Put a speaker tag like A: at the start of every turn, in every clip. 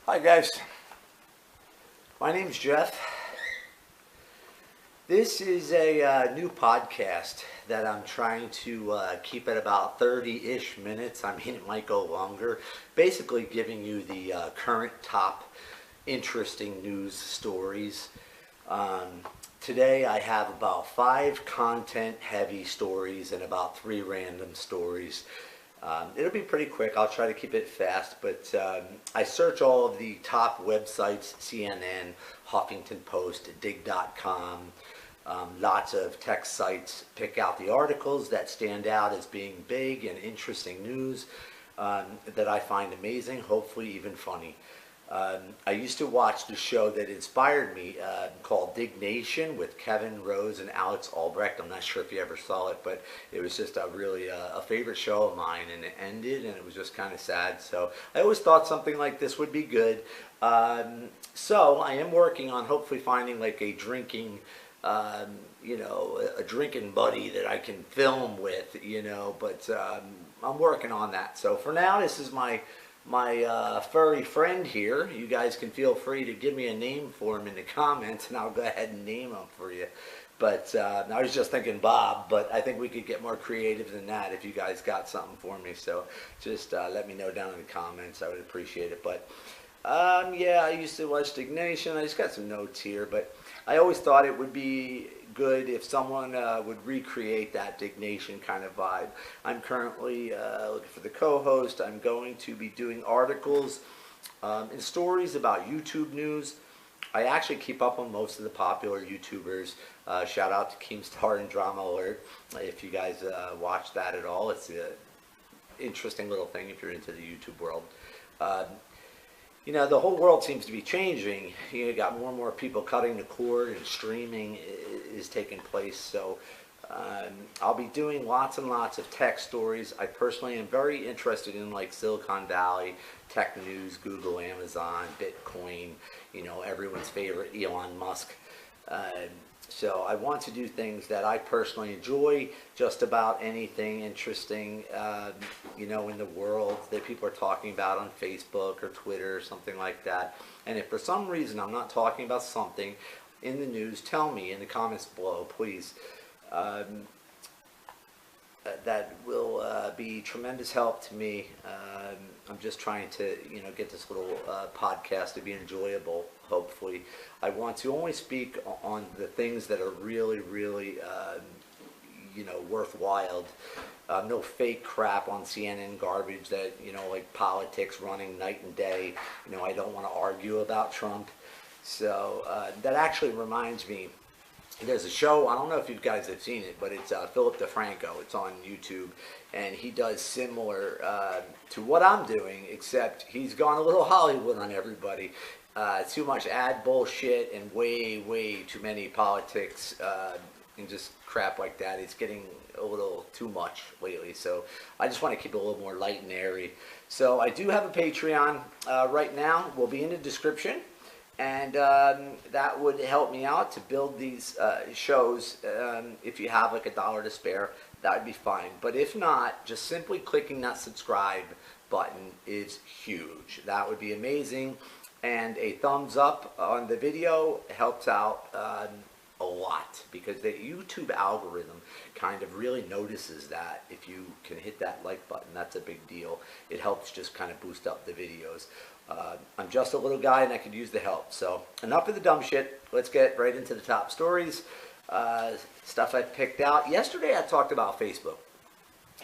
A: Hi guys, my name's Jeff. This is a new podcast that I'm trying to keep at about 30-ish minutes. I mean, it might go longer. Basically giving you the current top interesting news stories. Today I have about 5 content-heavy stories and about 3 random stories. It'll be pretty quick. I'll try to keep it fast, but I search all of the top websites: CNN, Huffington Post, Dig.com, lots of tech sites. Pick out the articles that stand out as being big and interesting news that I find amazing, hopefully even funny. I used to watch the show that inspired me called Dig Nation with Kevin Rose and Alex Albrecht. I'm not sure if you ever saw it, but it was just a really a favorite show of mine, and it ended, and it was just kind of sad. So I always thought something like this would be good. So I am working on hopefully finding like a drinking, a drinking buddy that I can film with, but I'm working on that. So for now, this is my furry friend here. You guys can feel free to give me a name for him in the comments, and I'll go ahead and name him for you. But I was just thinking Bob, but I think we could get more creative than that if you guys got something for me. So just let me know down in the comments. I would appreciate it. But yeah, I used to watch Dig Nation. I just got some notes here, but I always thought it would be good if someone would recreate that Dig Nation kind of vibe. I'm currently looking for the co-host. I'm going to be doing articles and stories about YouTube news. I actually keep up on most of the popular YouTubers. Shout out to Keemstar and Drama Alert if you guys watch that at all. It's an interesting little thing if you're into the YouTube world. The whole world seems to be changing. You got more and more people cutting the cord, and streaming is taking place. So I'll be doing lots and lots of tech stories. I personally am very interested in like Silicon Valley, tech news, Google, Amazon, Bitcoin, everyone's favorite Elon Musk. So I want to do things that I personally enjoy, just about anything interesting, in the world that people are talking about on Facebook or Twitter or something like that. And if for some reason I'm not talking about something in the news, tell me in the comments below, please. That will be tremendous help to me. I'm just trying to, get this little podcast to be enjoyable, hopefully. I want to only speak on the things that are really, really, worthwhile. No fake crap on CNN garbage that, like politics running night and day. I don't want to argue about Trump. So that actually reminds me. There's a show, I don't know if you guys have seen it, but it's Philip DeFranco. It's on YouTube, and he does similar to what I'm doing, except he's gone a little Hollywood on everybody. Too much ad bullshit and way, way too many politics and just crap like that. It's getting a little too much lately, so I just want to keep it a little more light and airy. So I do have a Patreon right now. Will be in the description. And that would help me out to build these shows. If you have like $1 to spare, that would be fine. But if not, just simply clicking that subscribe button is huge. That would be amazing. And a thumbs up on the video helps out a lot, because the YouTube algorithm kind of really notices that if you can hit that like button. That's a big deal. It helps just kind of boost up the videos. I'm just a little guy and I could use the help. So enough of the dumb shit. Let's get right into the top stories. Stuff I picked out. Yesterday I talked about Facebook.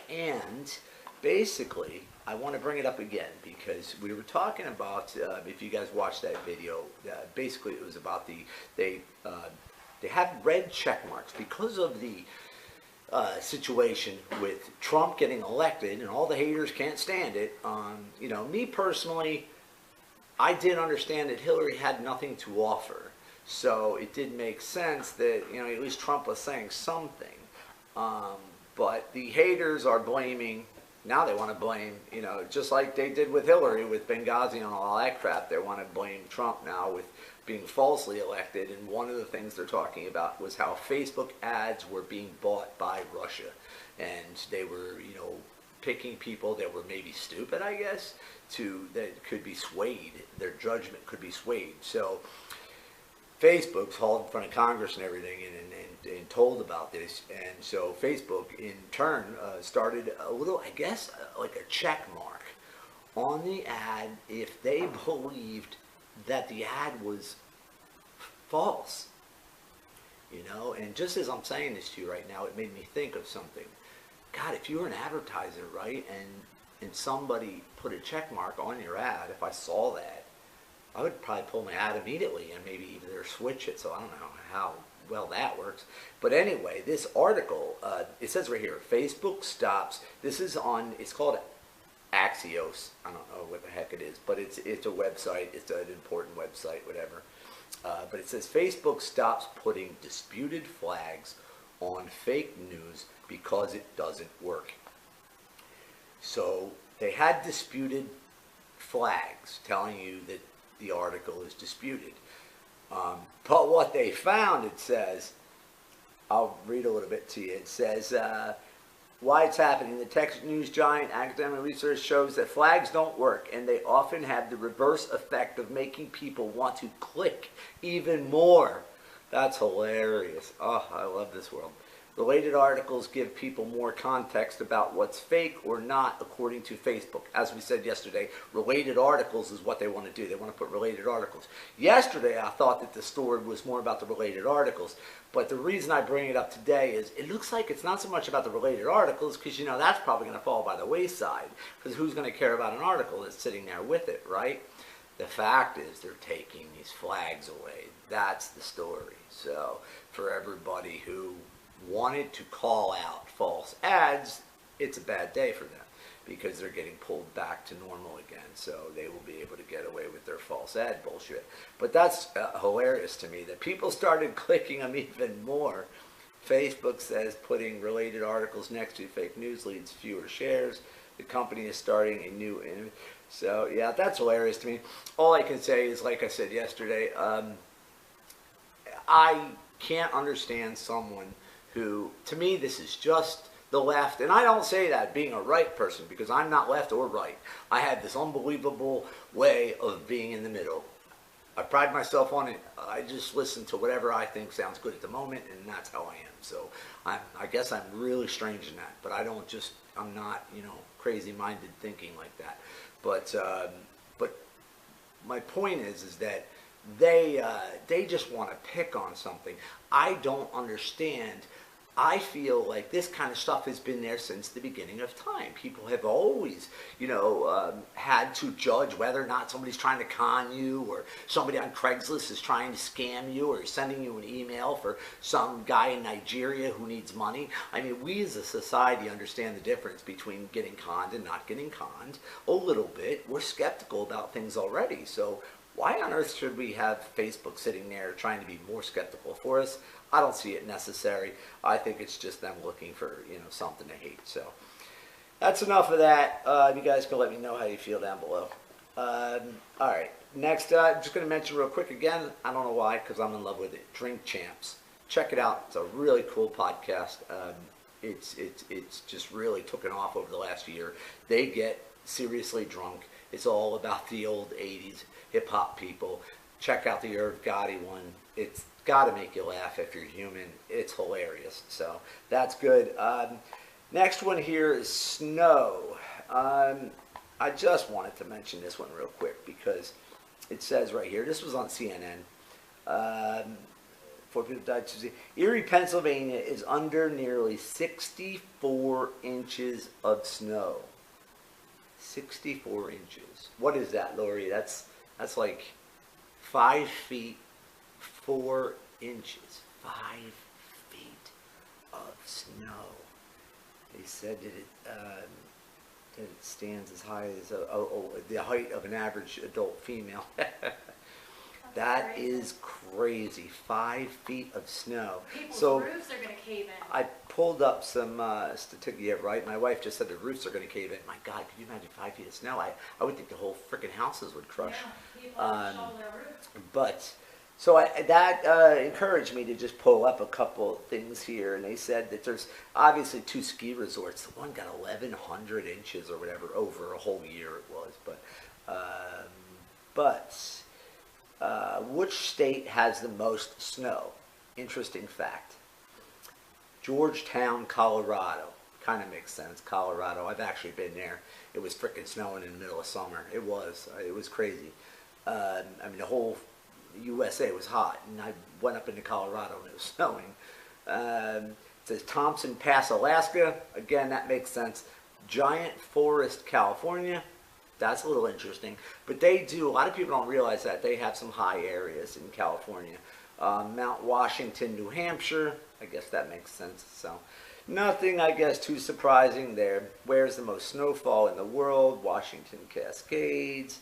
A: And basically I want to bring it up again because we were talking about, if you guys watched that video, basically it was about they had red check marks because of the situation with Trump getting elected, and all the haters can't stand it. Me personally, I did understand that Hillary had nothing to offer, so it did make sense that at least Trump was saying something. But the haters are blaming. Now they want to blame, just like they did with Hillary, with Benghazi and all that crap. They want to blame Trump now with being falsely elected. And one of the things they're talking about was how Facebook ads were being bought by Russia. And they were, picking people that were maybe stupid, I guess, that could be swayed. Their judgment could be swayed. So Facebook's hauled in front of Congress and everything and told about this. And so Facebook, in turn, started a little, I guess, like a check mark on the ad if they believed that the ad was false. And just as I'm saying this to you right now, it made me think of something. God, if you were an advertiser, right, and somebody put a check mark on your ad, if I saw that, I would probably pull my ad immediately and maybe either switch it. So I don't know how well that works. But anyway, this article, it says right here, Facebook stops. This is on, it's called Axios. I don't know what the heck it is, but it's a website. It's an important website, whatever. But it says Facebook stops putting disputed flags on fake news because it doesn't work. So they had disputed flags telling you that the article is disputed. But what they found, it says, I'll read a little bit to you. It says, why it's happening. The tech news giant academic research shows that flags don't work, and they often have the reverse effect of making people want to click even more. That's hilarious. Oh, I love this world. Related articles give people more context about what's fake or not, according to Facebook. As we said yesterday, related articles is what they want to do. They want to put related articles. Yesterday, I thought that the story was more about the related articles. But the reason I bring it up today is it looks like it's not so much about the related articles because, that's probably going to fall by the wayside. Because who's going to care about an article that's sitting there with it, right? The fact is they're taking these flags away. That's the story. So for everybody who wanted to call out false ads, it's a bad day for them because they're getting pulled back to normal again. So they will be able to get away with their false ad bullshit. But that's hilarious to me that people started clicking them even more. Facebook says putting related articles next to fake news leads fewer shares. The company is starting a new image. So yeah, that's hilarious to me. All I can say is, like I said yesterday, I can't understand someone who, to me, this is just the left. And I don't say that being a right person because I'm not left or right. I have this unbelievable way of being in the middle. I pride myself on it. I just listen to whatever I think sounds good at the moment, and that's how I am. So I guess I'm really strange in that. But I'm not, crazy-minded thinking like that. But my point is that they just want to pick on something. I don't understand. I feel like this kind of stuff has been there since the beginning of time. People have always, had to judge whether or not somebody's trying to con you, or somebody on Craigslist is trying to scam you, or sending you an email for some guy in Nigeria who needs money. I mean, we as a society understand the difference between getting conned and not getting conned a little bit. We're skeptical about things already. So why on earth should we have Facebook sitting there trying to be more skeptical for us? I don't see it necessary. I think it's just them looking for, something to hate. So that's enough of that. You guys can let me know how you feel down below. All right. Next, I'm just going to mention real quick again. I don't know why, because I'm in love with it. Drink Champs. Check it out. It's a really cool podcast. It's just really taken off over the last year. They get seriously drunk. It's all about the old 80s hip-hop people. Check out the Irv Gotti one. It's got to make you laugh if you're human. It's hilarious. So that's good. Next one here is snow. I just wanted to mention this one real quick because it says right here, this was on CNN. 4 people died Tuesday. Erie, Pennsylvania is under nearly 64 inches of snow. 64 inches. What is that, Lori? That's like 5 feet 4 inches. 5 feet of snow. They said that it stands as high as the height of an average adult female. That is crazy. 5 feet of snow.
B: People's
A: so
B: roofs are going to cave in.
A: I pulled up some statistics. Yeah, right. My wife just said the roofs are going to cave in. My God, could you imagine 5 feet of snow? I would think the whole freaking houses would crush.
B: Yeah, people shovel their roofs.
A: But So that encouraged me to just pull up a couple things here, and they said that there's obviously two ski resorts. One got 1,100 inches or whatever over a whole year it was, um, which state has the most snow? Interesting fact. Georgetown, Colorado. Kind of makes sense. Colorado. I've actually been there. It was frickin' snowing in the middle of summer. It was. It was crazy. I mean, the whole USA was hot, and I went up into Colorado and it was snowing. It says Thompson Pass, Alaska. Again, that makes sense. Giant Forest, California. That's a little interesting. But they do, a lot of people don't realize that they have some high areas in California. Mount Washington, New Hampshire. I guess that makes sense. So nothing, I guess, too surprising there. Where's the most snowfall in the world? Washington Cascades.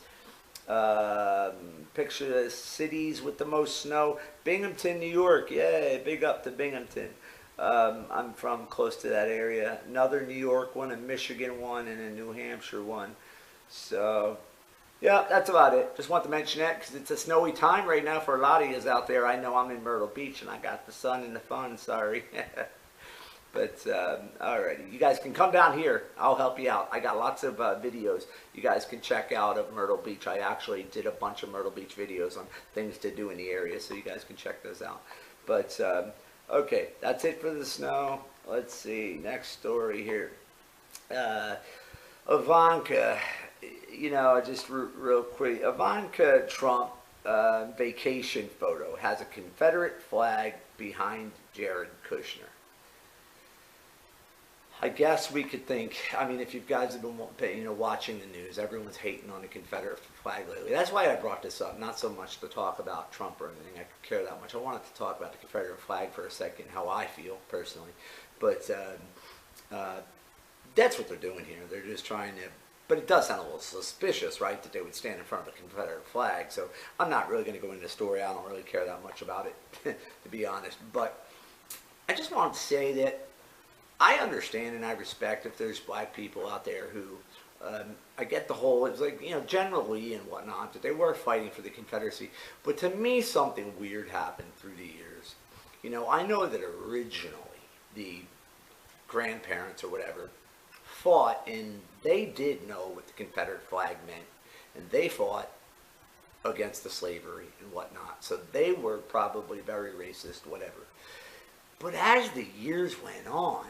A: Picture the cities with the most snow. Binghamton, New York. Yay, big up to Binghamton. I'm from close to that area. Another New York one, a Michigan one, and a New Hampshire one. So, yeah, that's about it. Just want to mention that because it's a snowy time right now for a lot of you out there. I know I'm in Myrtle Beach and I got the sun and the fun, sorry. But, alrighty, you guys can come down here. I'll help you out. I got lots of videos you guys can check out of Myrtle Beach. I actually did a bunch of Myrtle Beach videos on things to do in the area, so you guys can check those out. But, okay, that's it for the snow. Let's see, next story here. Ivanka, you know, just real quick. Ivanka Trump vacation photo has a Confederate flag behind Jared Kushner. I guess we could think, I mean, if you guys have been watching the news, everyone's hating on the Confederate flag lately. That's why I brought this up, not so much to talk about Trump or anything. I could care that much. I wanted to talk about the Confederate flag for a second, how I feel personally. But that's what they're doing here. They're just trying to, but it does sound a little suspicious, right, that they would stand in front of a Confederate flag. So I'm not really going to go into the story. I don't really care that much about it, to be honest. But I just wanted to say that I understand and I respect if there's black people out there who, I get the whole, it's like, generally and whatnot, that they were fighting for the Confederacy. But to me, something weird happened through the years. I know that originally the grandparents or whatever fought, and they did know what the Confederate flag meant, and they fought against the slavery and whatnot. So they were probably very racist, whatever. But as the years went on,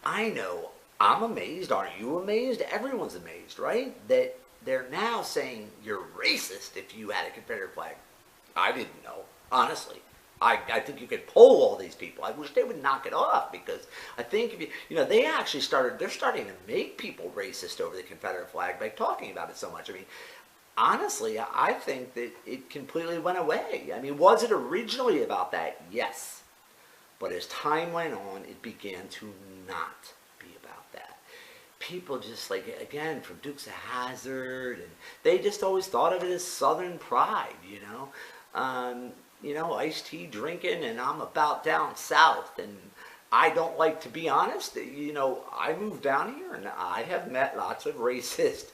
A: I know, I'm amazed. Aren't you amazed? Everyone's amazed, right? That they're now saying you're racist if you had a Confederate flag. I didn't know, honestly. I think you could poll all these people. I wish they would knock it off, because I think if they actually they're starting to make people racist over the Confederate flag by talking about it so much. I mean, honestly, I think that it completely went away. I mean, was it originally about that? Yes. But as time went on, it began to not be about that. People just, like, again, from Dukes of Hazzard, and they just always thought of it as Southern pride, iced tea drinking, and I'm about down south, and I don't like, to be honest, I moved down here, and I have met lots of racist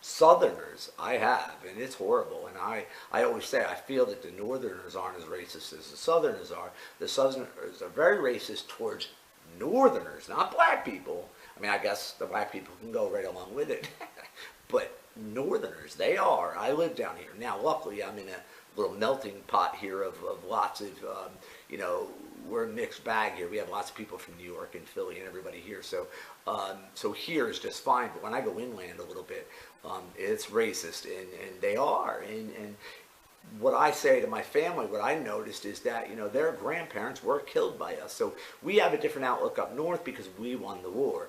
A: Southerners. I have, and it's horrible. And I always say I feel that the Northerners aren't as racist as the Southerners are. The Southerners are very racist towards Northerners, not black people. I mean, I guess the black people can go right along with it. But Northerners, they are. I live down here. Now, luckily, I'm in a little melting pot here of lots of, we're a mixed bag here. We have lots of people from New York and Philly and everybody here. So here is just fine. But when I go inland a little bit, it's racist, and they are. And what I say to my family, what I noticed is that, their grandparents were killed by us. So we have a different outlook up north because we won the war.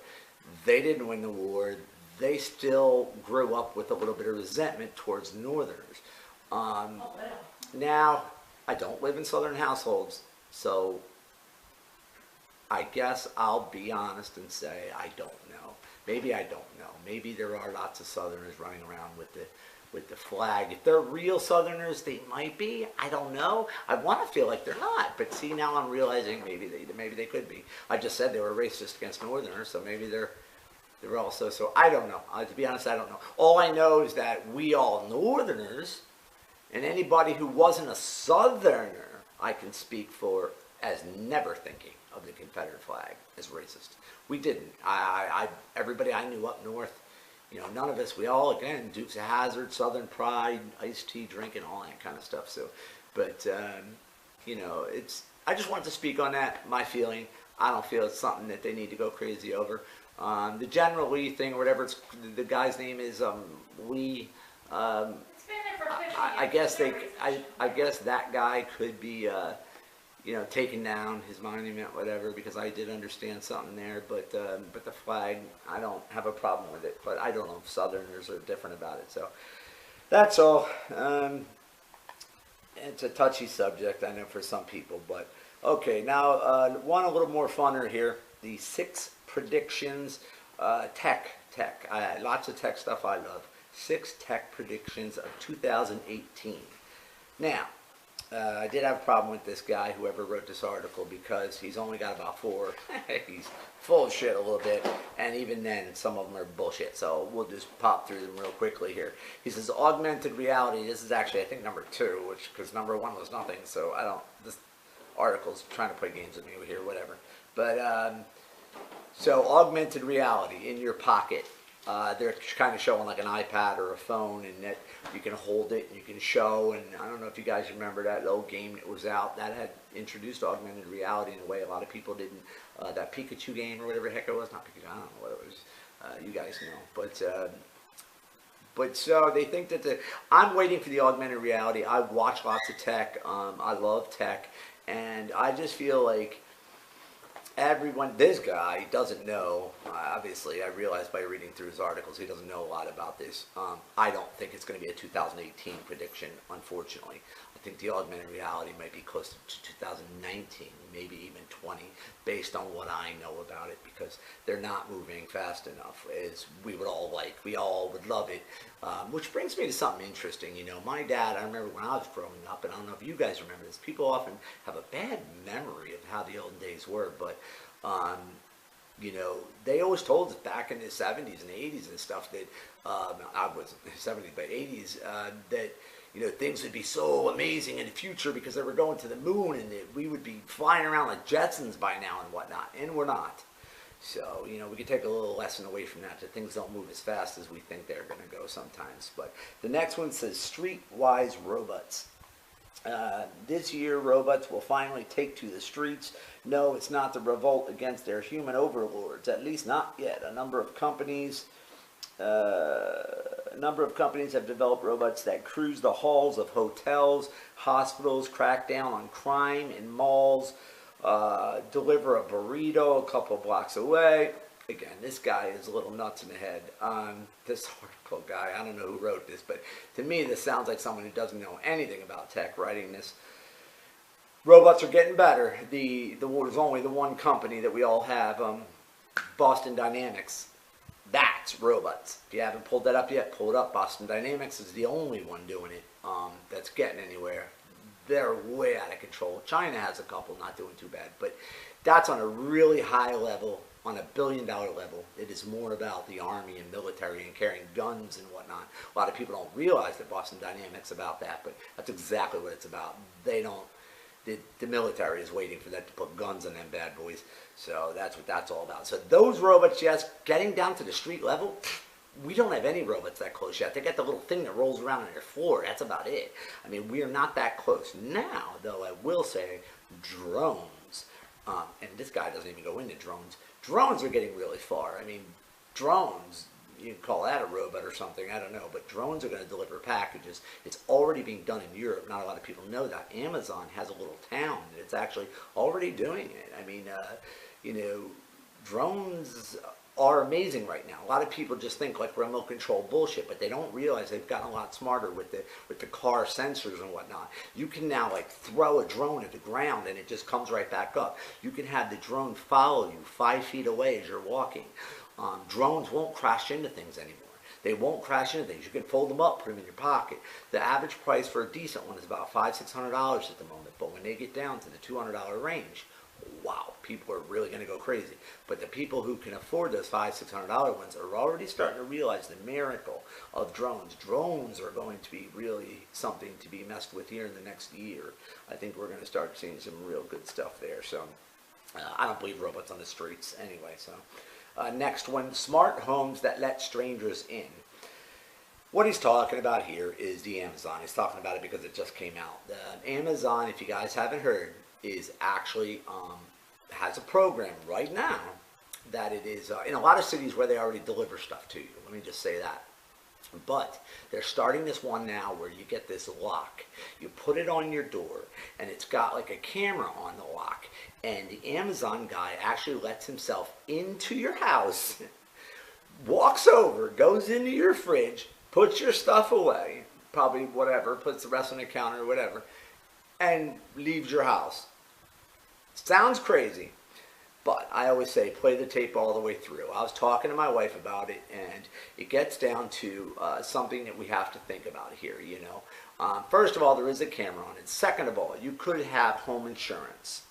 A: They didn't win the war. They still grew up with a little bit of resentment towards Northerners. Now, I don't live in Southern households, so I guess I'll be honest and say I don't know. Maybe I don't know. Maybe there are lots of Southerners running around with the flag. If they're real Southerners, they might be. I don't know. I want to feel like they're not, but see, now I'm realizing maybe they could be. I just said they were racist against Northerners, so maybe they're also. So I don't know. To be honest, I don't know. All I know is that we all Northerners, And anybody who wasn't a Southerner, I can speak for as never thinking of the Confederate flag as racist. We didn't. Everybody I knew up north, none of us, we all, again, Dukes of Hazzard, Southern Pride, iced tea drinking, all that kind of stuff. So, but, I just wanted to speak on that, my feeling. I don't feel it's something that they need to go crazy over. The General Lee thing, or whatever the guy's name is, Lee.
B: It's been there for 50 years.
A: I guess that guy could be, taking down his monument, whatever, because I did understand something there. But the flag, I don't have a problem with it. But I don't know if Southerners are different about it. So that's all. It's a touchy subject, I know, for some people. But okay, now one a little more funner here. The 6 predictions, tech. Lots of tech stuff I love. 6 tech predictions of 2018. Now, I did have a problem with this guy, whoever wrote this article, because he's only got about 4. He's full of shit a little bit, and even then, some of them are bullshit. So we'll just pop through them real quickly here. He says augmented reality. This is actually, I think, number 2, because number 1 was nothing. So this article's trying to play games with me here, whatever. But so augmented reality in your pocket. They're kind of showing like an iPad or a phone, and that you can hold it and you can show. And I don't know if you guys remember that old game that was out that had introduced augmented reality in a way a lot of people didn't. That Pikachu game or whatever the heck it was, not Pikachu, I don't know what it was. You guys know, but so they think that I'm waiting for the augmented reality. I watch lots of tech. I love tech, and I just feel like this guy doesn't know. Obviously, I realized by reading through his articles, he doesn't know a lot about this. I don't think it's going to be a 2018 prediction, unfortunately. I think the augmented reality might be close to 2019, maybe even 20, based on what I know about it, because they're not moving fast enough as we would all like. We all would love it, which brings me to something interesting. My dad, I remember when I was growing up, and I don't know if you guys remember this, people often have a bad memory of how the olden days were, but they always told us back in the 70s and 80s and stuff that, I wasn't 70s, but 80s, that, things would be so amazing in the future because they were going to the moon, and that we would be flying around like Jetsons by now and whatnot, and we're not. So, we could take a little lesson away from that things don't move as fast as we think they're going to go sometimes. But the next one says streetwise robots. This year, robots will finally take to the streets. No, it's not the revolt against their human overlords, at least not yet. A number of companies have developed robots that cruise the halls of hotels, hospitals, crack down on crime in malls, deliver a burrito a couple blocks away. Again, this guy is a little nuts in the head. This article guy, I don't know who wrote this, but to me this sounds like someone who doesn't know anything about tech writing this. Robots are getting better. There's only the one company that we all have, Boston Dynamics. That's robots. If you haven't pulled that up yet, pull it up. Boston Dynamics is the only one doing it that's getting anywhere. They're way out of control. China has a couple, not doing too bad, but that's on a really high level, on a billion-dollar level. It is more about the army and military and carrying guns and whatnot. A lot of people don't realize that Boston Dynamics about that, but that's exactly what it's about. They don't. The military is waiting for them to put guns on them bad boys. So that's what that's all about. So those robots, yes, getting down to the street level, we don't have any robots that close yet. They got the little thing that rolls around on your floor. That's about it. I mean, we are not that close. Now, though, I will say drones. And this guy doesn't even go into drones. Drones are getting really far. I mean, drones, you can call that a robot or something, I don't know, but drones are going to deliver packages. It's already being done in Europe. Not a lot of people know that. Amazon has a little town that's actually already doing it. I mean, drones are amazing right now. A lot of people just think like remote control bullshit, but they don't realize they've gotten a lot smarter with the car sensors and whatnot. You can now like throw a drone at the ground and it just comes right back up. You can have the drone follow you 5 feet away as you're walking. Drones won't crash into things anymore. They won't crash into things. You can fold them up, put them in your pocket. The average price for a decent one is about $500–600 at the moment, but when they get down to the $200 range, wow, people are really going to go crazy. But the people who can afford those $500-$600 ones are already starting to realize the miracle of drones. Drones are going to be really something to be messed with here in the next year. I think we're going to start seeing some real good stuff there. So I don't believe robots on the streets anyway. So next one, smart homes that let strangers in. What he's talking about here is the Amazon. He's talking about it because it just came out. Amazon, if you guys haven't heard, is actually has a program right now that it is in a lot of cities where they already deliver stuff to you. Let me just say that. But they're starting this one now where you get this lock. You put it on your door, and it's got like a camera on the lock. And the Amazon guy actually lets himself into your house, walks over, goes into your fridge, puts your stuff away, probably whatever, puts the rest on the counter or whatever, and leaves your house. Sounds crazy, but I always say play the tape all the way through. I was talking to my wife about it, and it gets down to something that we have to think about here, you know. First of all, there is a camera on it. Second of all, you could have home insurance.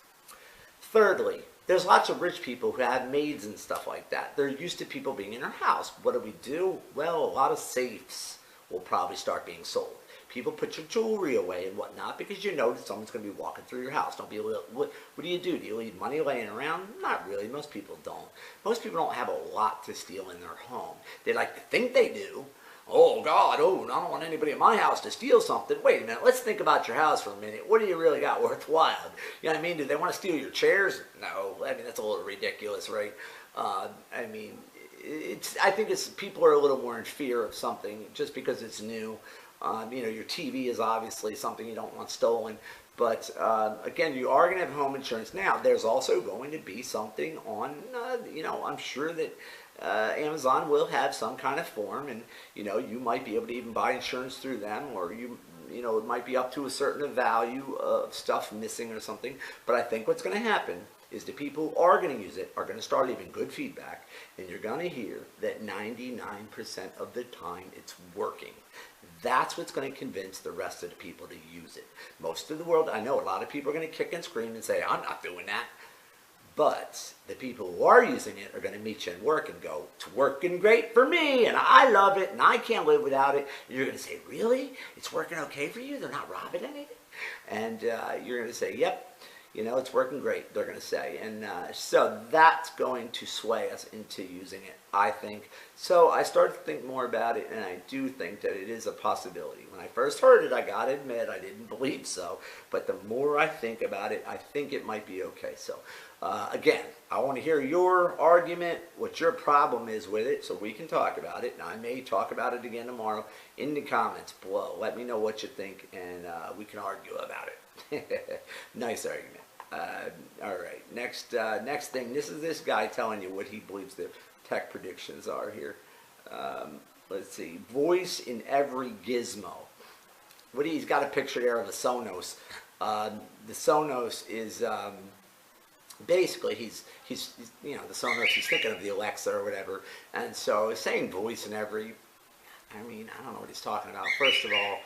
A: Thirdly, there's lots of rich people who have maids and stuff like that. They're used to people being in their house. What do? Well, a lot of safes will probably start being sold. People put your jewelry away and whatnot because you know that someone's going to be walking through your house. Don't be a little, what do you do? Do you leave money laying around? Not really. Most people don't. Most people don't have a lot to steal in their home. They like to think they do. Oh, God, I don't want anybody at my house to steal something. Wait a minute, let's think about your house for a minute. What do you really got worthwhile? You know what I mean? Do they want to steal your chairs? No, I mean, that's a little ridiculous, right? I mean, I think people are a little more in fear of something just because it's new. You know, your TV is obviously something you don't want stolen. But again, you are going to have home insurance. Now, there's also going to be something on, you know, I'm sure that Amazon will have some kind of form, and you know, you might be able to even buy insurance through them, or you know, it might be up to a certain value of stuff missing or something. But I think what's going to happen is the people who are going to use it are going to start leaving good feedback, and you're going to hear that 99% of the time it's working. That's what's going to convince the rest of the people to use it. Most of the world, I know a lot of people are going to kick and scream and say, I'm not doing that. But the people who are using it are going to meet you at work and go, it's working great for me, and I love it, and I can't live without it. And you're going to say, really? It's working okay for you? They're not robbing anything? And you're going to say, yep. You know, it's working great, they're going to say. And so that's going to sway us into using it, I think. So I started to think more about it, and I do think that it is a possibility. When I first heard it, I got to admit, I didn't believe so. But the more I think about it, I think it might be okay. So again, I want to hear your argument, what your problem is with it, so we can talk about it. And I may talk about it again tomorrow in the comments below. Let me know what you think, and we can argue about it. Nice argument. All right, next thing. This is this guy telling you what he believes the tech predictions are here. Let's see. Voice in every gizmo. He's got a picture there of a Sonos. The Sonos is basically he's you know, the Sonos. He's thinking of the Alexa or whatever, and so he's saying voice in every. I mean, I don't know what he's talking about. First of all,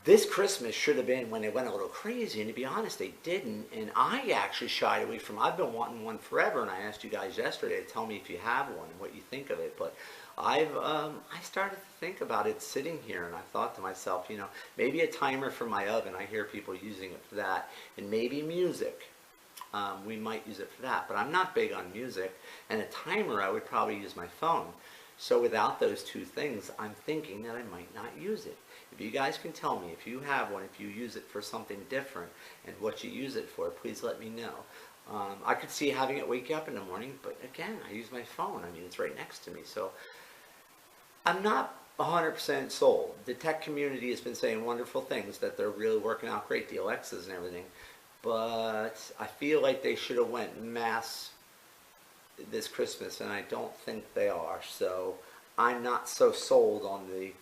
A: this Christmas should have been when they went a little crazy, and to be honest, they didn't. And I actually shied away from. I've been wanting one forever, and I asked you guys yesterday to tell me if you have one and what you think of it. But I started to think about it sitting here, and I thought to myself, you know, maybe a timer for my oven. I hear people using it for that, and maybe music. We might use it for that, but I'm not big on music. And a timer, I would probably use my phone. So without those two things, I'm thinking that I might not use it. If you guys can tell me if you have one, if you use it for something different, and what you use it for, please let me know. I could see having it wake you up in the morning, but again, I use my phone. I mean, it's right next to me. So I'm not 100% sold. The tech community has been saying wonderful things, that they're really working out great, the Alexas and everything. But I feel like they should have went mass this Christmas, and I don't think they are. So I'm not so sold on the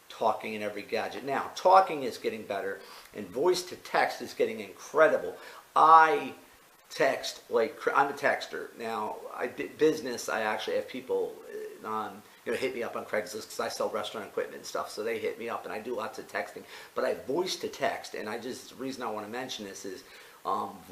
A: talking in every gadget. Now, talking is getting better, and voice to text is getting incredible. I text like I'm a texter. Now, business. I actually have people, you know, hit me up on Craigslist because I sell restaurant equipment and stuff. So they hit me up, and I do lots of texting. But I voice to text, and the reason I want to mention this is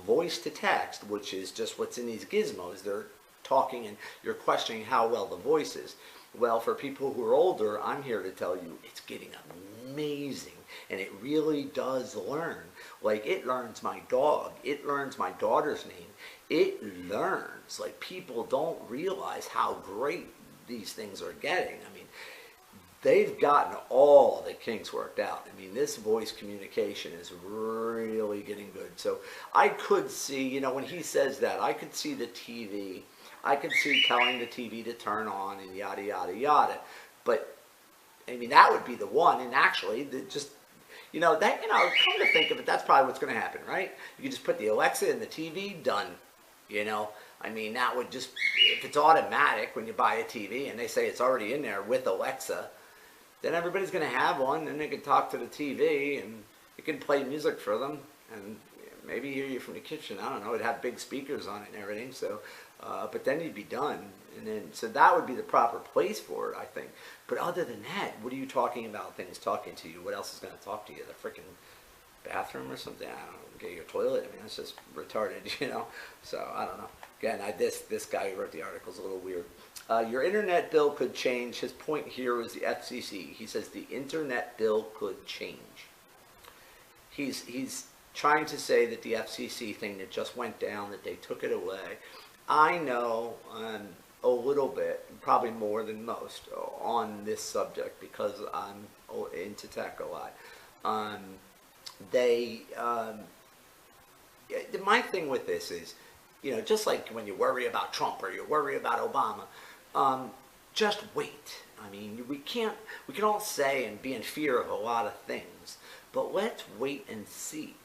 A: voice to text, which is just what's in these gizmos. They're talking and you're questioning how well the voice is. Well, for people who are older, I'm here to tell you it's getting amazing, and it really does learn. Like, it learns my dog, it learns my daughter's name, it learns. Like, people don't realize how great these things are getting. I mean, they've gotten all the kinks worked out. I mean, this voice communication is really getting good. So I could see, you know, when he says that, I could see the TV. I could see telling the TV to turn on and yada, yada, yada. But, I mean, that would be the one. And actually, just, you know, that, you know, come to think of it, that's probably what's going to happen, right? You can just put the Alexa in the TV, done. You know, I mean, that would just, if it's automatic when you buy a TV and they say it's already in there with Alexa, then everybody's going to have one, and they can talk to the TV, and it can play music for them, and maybe hear you from the kitchen. I don't know. It'd have big speakers on it and everything. So, but then you'd be done, and then so that would be the proper place for it, I think. But other than that, what are you talking about? Things talking to you. What else is going to talk to you? The freaking bathroom or something? I don't know. Get your toilet. I mean, that's just retarded, you know. So I don't know. Again, this guy who wrote the article is a little weird. Your internet bill could change. His point here is the FCC. He says the internet bill could change. He's trying to say that the FCC thing that just went down, that they took it away. I know a little bit, probably more than most, on this subject because I'm into tech a lot. My thing with this is, you know, just like when you worry about Trump or you worry about Obama, just wait. I mean, we can all say and be in fear of a lot of things, but let's wait and see.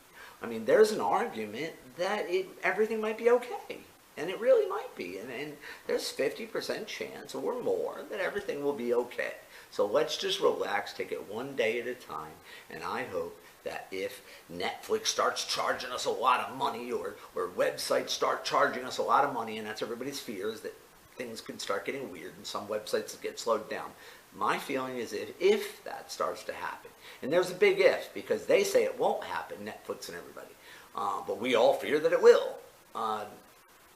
A: I mean, there's an argument that everything might be okay, and it really might be, and there's 50% chance or more that everything will be okay. So let's just relax, take it one day at a time, and I hope that if Netflix starts charging us a lot of money or websites start charging us a lot of money, and that's everybody's fears, that things could start getting weird and some websites get slowed down. My feeling is if that starts to happen, and there's a big if, because they say it won't happen, Netflix and everybody, but we all fear that it will.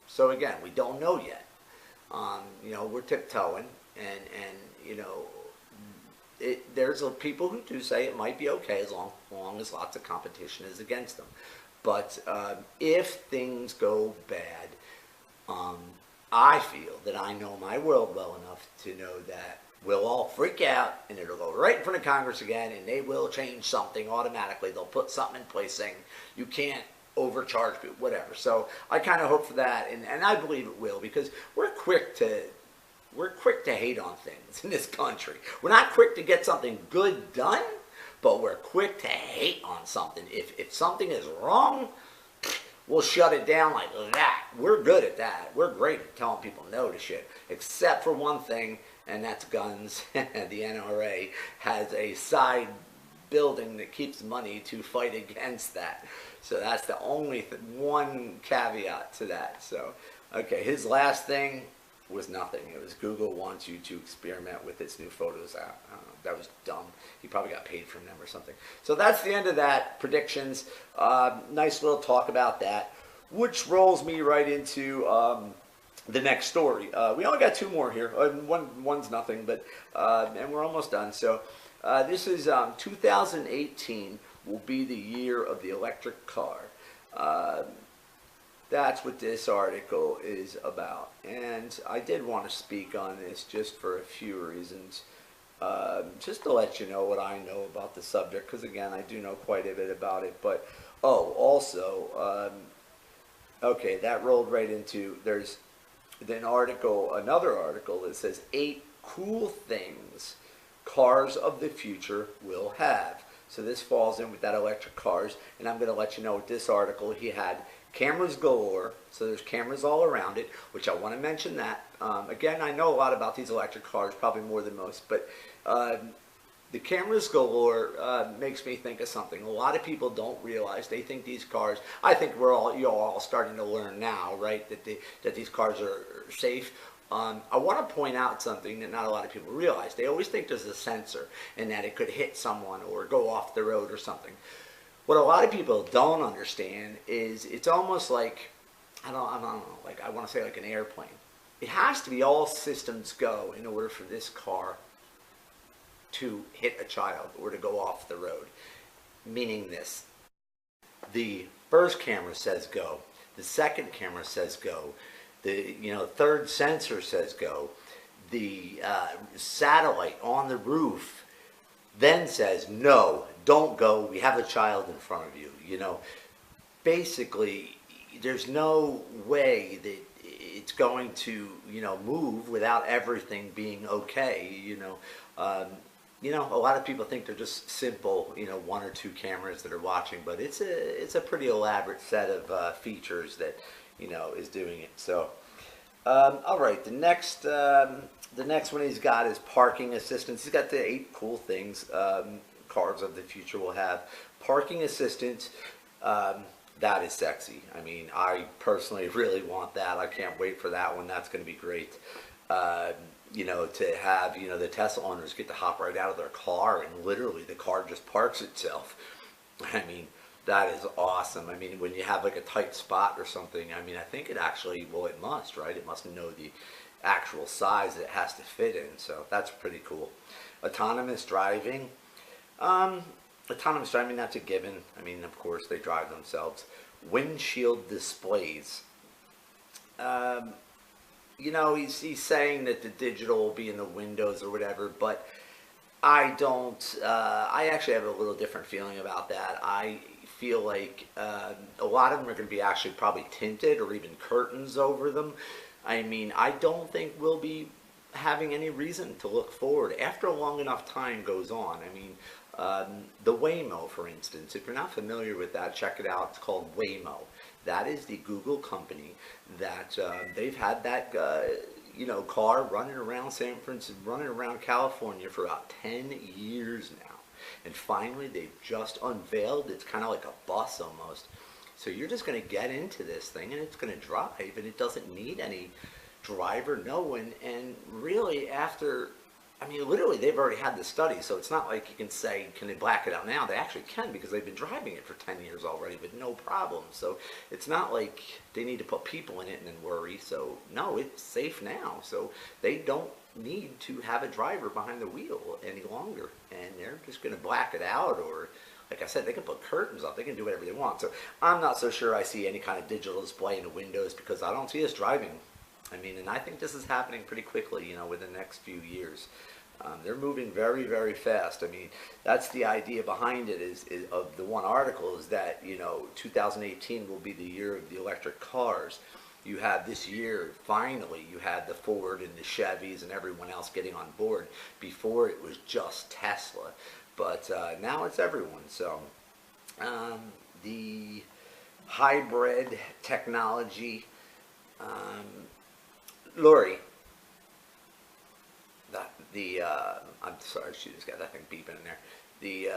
A: So again, we don't know yet. You know, we're tiptoeing, and you know, there's people who do say it might be okay as long as lots of competition is against them. But if things go bad, I feel that I know my world well enough to know that we'll all freak out and it'll go right in front of Congress again, and they will change something automatically. They'll put something in place saying you can't overcharge people, whatever. So I kind of hope for that, and I believe it will, because we're quick to hate on things in this country. We're not quick to get something good done, but we're quick to hate on something. If something is wrong, we'll shut it down like that. We're good at that. We're great at telling people no to shit, except for one thing, and that's guns. The NRA has a side building that keeps money to fight against that. So that's the only one caveat to that. So, okay, his last thing was nothing. It was Google wants you to experiment with its new Photos app. I don't know, that was dumb. He probably got paid from them or something. So that's the end of that. Predictions. Nice little talk about that, which rolls me right into the next story. We only got two more here. One's nothing, but and we're almost done. So this is 2018 will be the year of the electric car. That's what this article is about. And I did want to speak on this just for a few reasons. Just to let you know what I know about the subject, because again, I do know quite a bit about it. But, also, okay, that rolled right into, there's another article that says 8 cool things cars of the future will have. So this falls in with that electric cars, and I'm going to let you know with this article, he had cameras galore, so there's cameras all around it, which I want to mention that. Again, I know a lot about these electric cars, probably more than most, but the cameras galore makes me think of something. A lot of people don't realize, they think these cars, I think you're all starting to learn now, right, that these cars are safe. I want to point out something that not a lot of people realize. They always think there's a sensor and that it could hit someone or go off the road or something. What a lot of people don't understand is it's almost like, I don't know, like I want to say like an airplane. It has to be all systems go in order for this car to hit a child or to go off the road. Meaning this, the first camera says go, the second camera says go, the third sensor says go, the satellite on the roof then says no, don't go, we have a child in front of you. Basically there's no way that it's going to move without everything being okay. A lot of people think they're just simple, one or two cameras that are watching, but it's a pretty elaborate set of features that, is doing it. So, all right, the next one he's got is parking assistance. He's got the 8 cool things cars of the future will have. Parking assistance, that is sexy. I mean, I personally really want that. I can't wait for that one. That's going to be great. To have, the Tesla owners get to hop right out of their car and literally the car just parks itself. I mean, that is awesome. I mean, when you have like a tight spot or something, I mean, I think it actually, well, it must, right? It must know the actual size that it has to fit in. So that's pretty cool. Autonomous driving. Autonomous driving, that's a given. I mean, of course, they drive themselves. Windshield displays. He's saying that the digital will be in the windows or whatever, but I don't, I actually have a little different feeling about that. I feel like a lot of them are going to be actually probably tinted or even curtains over them. I mean, I don't think we'll be having any reason to look forward after a long enough time goes on. I mean, the Waymo, for instance, if you're not familiar with that, check it out. It's called Waymo. That is the Google company that they've had that car running around San Francisco, running around California for about 10 years now. And finally, they've just unveiled. It's kind of like a bus almost. So you're just going to get into this thing, and it's going to drive, and it doesn't need any driver, no one. And really, after, I mean, literally, they've already had the study, so it's not like you can say, can they black it out now? They actually can, because they've been driving it for 10 years already with no problem. So it's not like they need to put people in it and then worry. So no, it's safe now. So they don't need to have a driver behind the wheel any longer, and they're just going to black it out, or like I said, they can put curtains up. They can do whatever they want. So I'm not so sure I see any kind of digital display in the windows, because I don't see us driving. I mean, and I think this is happening pretty quickly, within the next few years. They're moving very, very fast. I mean, that's the idea behind it is of the one article is that, 2018 will be the year of the electric cars. You have this year, finally, you had the Ford and the Chevys and everyone else getting on board. Before it was just Tesla. But now it's everyone. So the hybrid technology, Lori, I'm sorry, she just got that thing beeping in there. The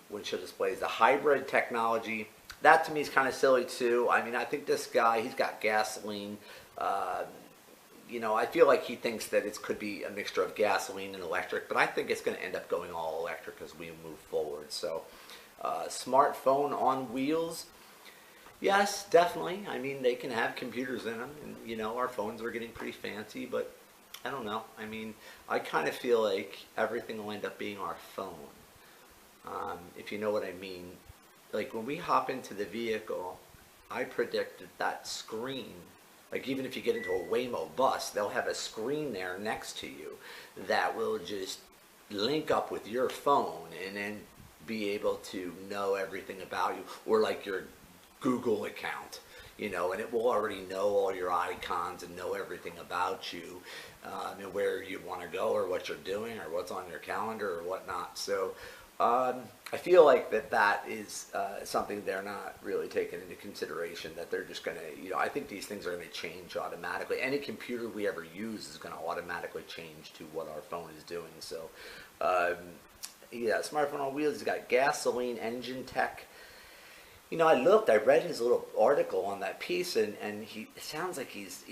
A: windshield displays, the hybrid technology, that to me is kind of silly too. I mean, I think this guy, he's got gasoline. I feel like he thinks that it could be a mixture of gasoline and electric, but I think it's going to end up going all electric as we move forward. So, smartphone on wheels, yes, definitely. I mean, they can have computers in them, and our phones are getting pretty fancy, but I don't know. I mean, I kind of feel like everything will end up being our phone, if you know what I mean. Like when we hop into the vehicle, I predict that screen, like even if you get into a Waymo bus, they'll have a screen there next to you that will just link up with your phone and then be able to know everything about you, or like your Google account, and it will already know all your icons and know everything about you, and where you want to go or what you're doing or what's on your calendar or whatnot. So I feel like that is something they're not really taking into consideration, that they're just going to, I think these things are going to change automatically. Any computer we ever use is going to automatically change to what our phone is doing. So, yeah, smartphone on wheels, he's got gasoline engine tech. I read his little article on that piece, and it sounds like he's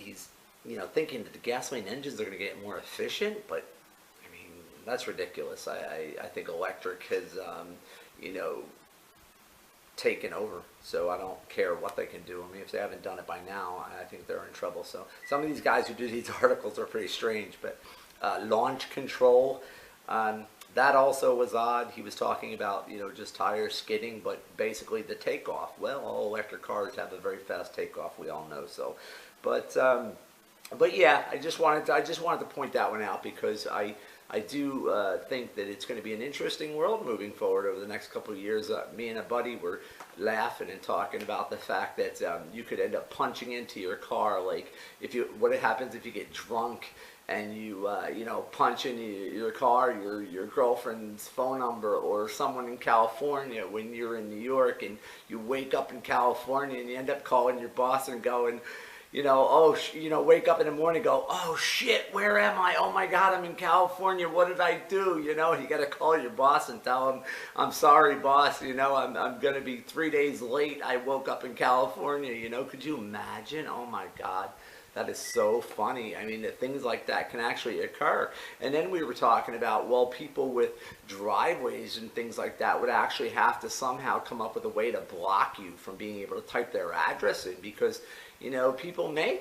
A: thinking that the gasoline engines are going to get more efficient, but that's ridiculous. I think electric has, taken over. So I don't care what they can do. I mean, if they haven't done it by now, I think they're in trouble. So some of these guys who do these articles are pretty strange. But launch control, that also was odd. He was talking about, just tire skidding, but basically the takeoff. Well, all electric cars have a very fast takeoff. We all know so. But yeah, I just wanted to point that one out because I do think that it's going to be an interesting world moving forward over the next couple of years. Me and a buddy were laughing and talking about the fact that you could end up punching into your car. Like, what happens if you get drunk and you punch into your car, your girlfriend's phone number, or someone in California when you're in New York, and you wake up in California and you end up calling your boss and going, wake up in the morning and go, oh shit, where am I? Oh my God, I'm in California. What did I do? You got to call your boss and tell him, I'm sorry, boss. I'm going to be 3 days late. I woke up in California. Could you imagine? Oh my God. That is so funny. I mean, that things like that can actually occur. And then we were talking about, well, people with driveways and things like that would actually have to somehow come up with a way to block you from being able to type their address in because, people may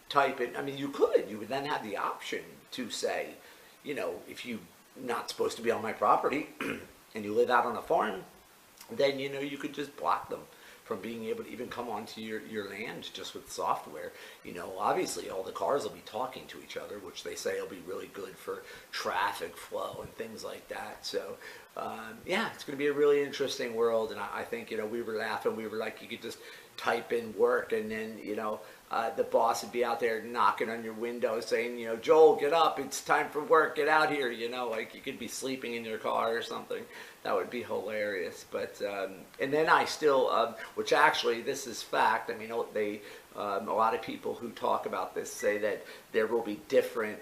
A: type it. I mean, you would then have the option to say, if you're not supposed to be on my property and you live out on a farm, then, you could just block them from being able to even come onto your land just with software. Obviously all the cars will be talking to each other, which they say will be really good for traffic flow and things like that. So yeah, it's going to be a really interesting world. And I think, we were laughing. We were like, you could just type in work and then, the boss would be out there knocking on your window saying, Joel, get up. It's time for work. Get out here. Like you could be sleeping in your car or something. That would be hilarious. But, and then I still, which actually this is fact. I mean, a lot of people who talk about this say that there will be different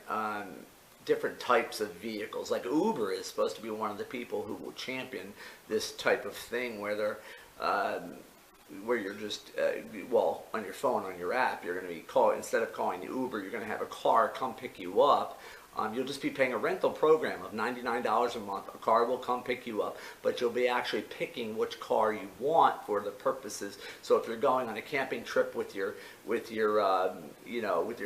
A: types of vehicles. Like Uber is supposed to be one of the people who will champion this type of thing where you're just, on your phone, on your app, you're going to be instead of calling Uber, you're going to have a car come pick you up. You'll just be paying a rental program of $99 a month. A car will come pick you up, but you'll be actually picking which car you want for the purposes. So if you're going on a camping trip with your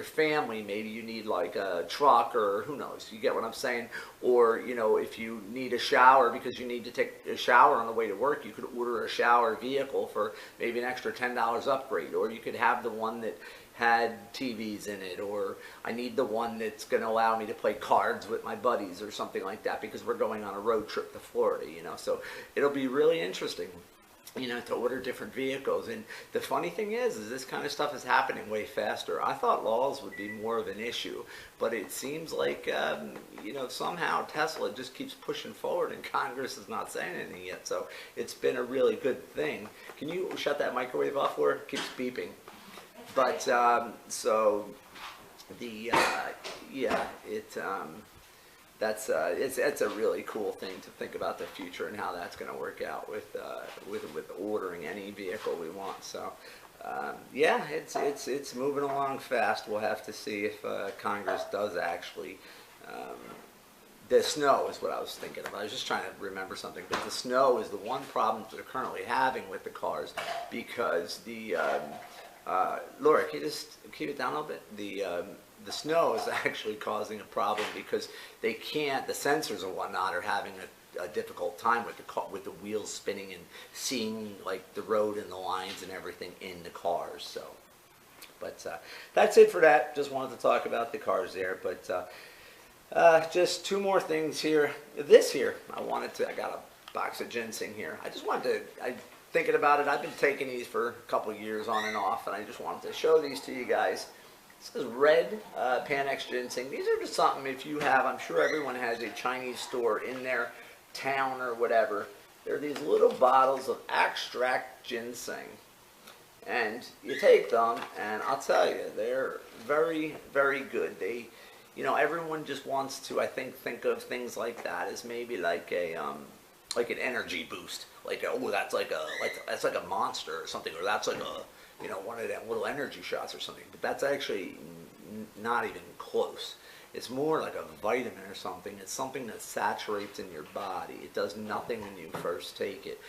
A: family, maybe you need like a truck or who knows, you get what I'm saying? Or, if you need a shower because you need to take a shower on the way to work, you could order a shower vehicle for maybe an extra $10 upgrade, or you could have the one that had TVs in it, or I need the one that's going to allow me to play cards with my buddies or something like that because we're going on a road trip to Florida, so it'll be really interesting, to order different vehicles. And the funny thing is this kind of stuff is happening way faster. I thought laws would be more of an issue, but it seems like, somehow Tesla just keeps pushing forward and Congress is not saying anything yet. So it's been a really good thing. Can you shut that microwave off where it keeps beeping? But so the it's a really cool thing to think about the future and how that's going to work out with ordering any vehicle we want. So yeah, it's moving along fast. We'll have to see if Congress does actually. The snow is what I was thinking of. I was just trying to remember something, but the snow is the one problem that they're currently having with the cars because the Laura, can you just keep it down a little bit? The snow is actually causing a problem because the sensors and whatnot are having a difficult time with the wheels spinning and seeing like the road and the lines and everything in the cars. So, but that's it for that. Just wanted to talk about the cars there, but just two more things here. I got a box of ginseng here. Thinking about it, I've been taking these for a couple of years on and off, and I just wanted to show these to you guys. This is red Panax ginseng. These are just something if you have, I'm sure everyone has a Chinese store in their town or whatever. They're these little bottles of extract ginseng. And you take them, and I'll tell you, they're very, very good. Everyone just wants to, I think of things like that as maybe like an energy boost. That's like a monster or something, or that's like one of them little energy shots or something. But that's actually not even close. It's more like a vitamin or something. It's something that saturates in your body. It does nothing when you first take it.